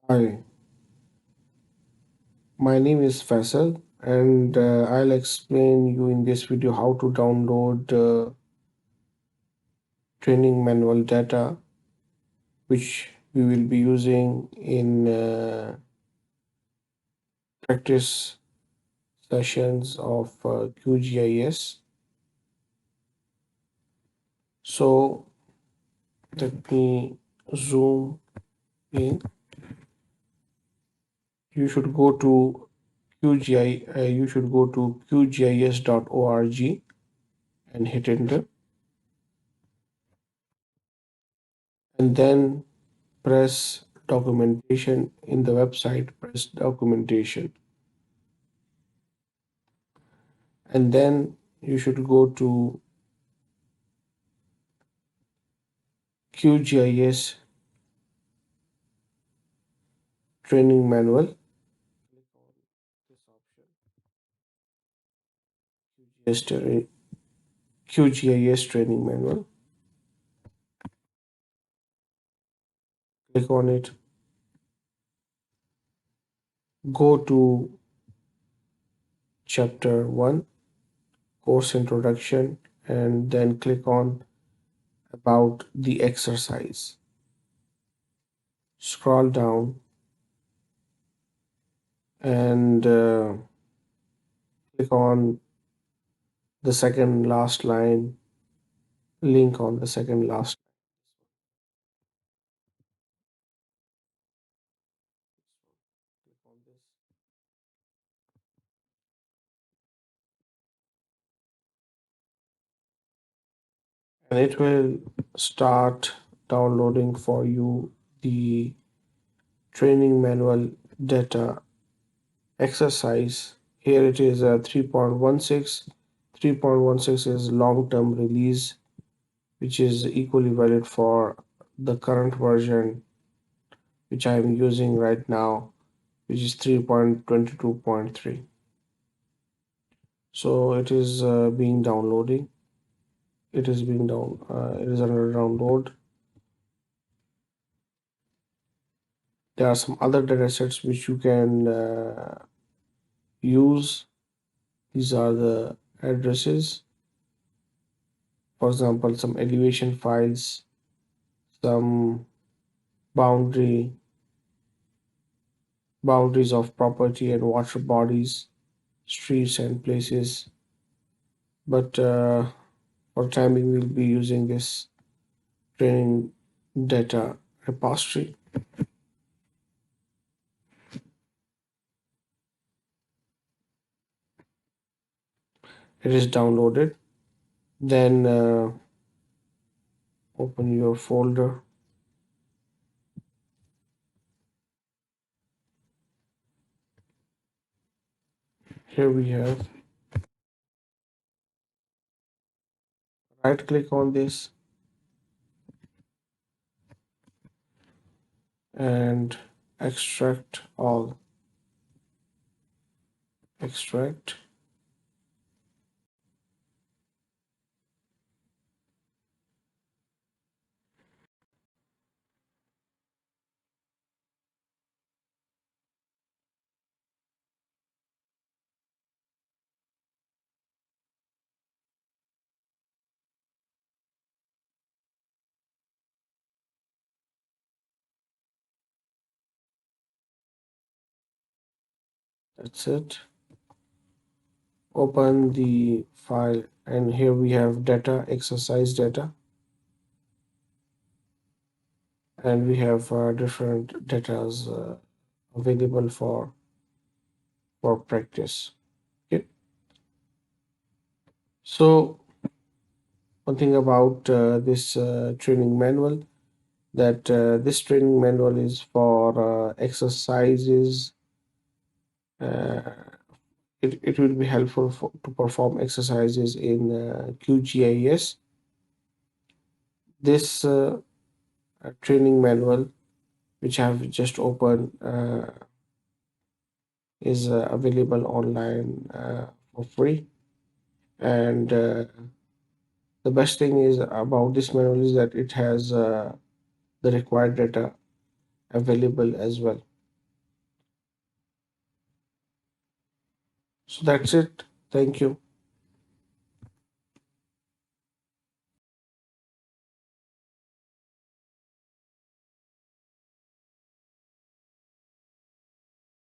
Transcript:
Hi, my name is Faisal, and I'll explain you in this video how to download training manual data, which we will be using in practice sessions of QGIS. So let me zoom in. You should go to you should go to qgis.org and hit enter, and then press documentation. In the website, press documentation, and then you should go to QGIS training manual. Click on this option, QGIS training manual. Click on it, go to chapter 1, course introduction, and then click on about the exercise. Scroll down and click on the second last line, link on the second last. Click on this, and it will start downloading for you the training manual data exercise. Here it is 3.16. 3.16 is long-term release, which is equally valid for the current version, which I am using right now, which is 3.22.3. So it is being downloading. It is being down. It is under download. There are some other data sets which you can use. These are the addresses. For example, some elevation files, some boundary boundaries of property and water bodies, streets and places. But for time being, we'll be using this training data repository. It is downloaded. Then open your folder. Here we have, right click on this and extract all. Extract. That's it. Open the file, and here we have data, exercise data, and we have different datas available for practice. Okay. So one thing about this training manual, that this training manual is for exercises. Uh, it will be helpful to perform exercises in QGIS. This training manual, which I have just opened, is available online for free. And the best thing is about this manual is that it has the required data available as well. So that's it. Thank you.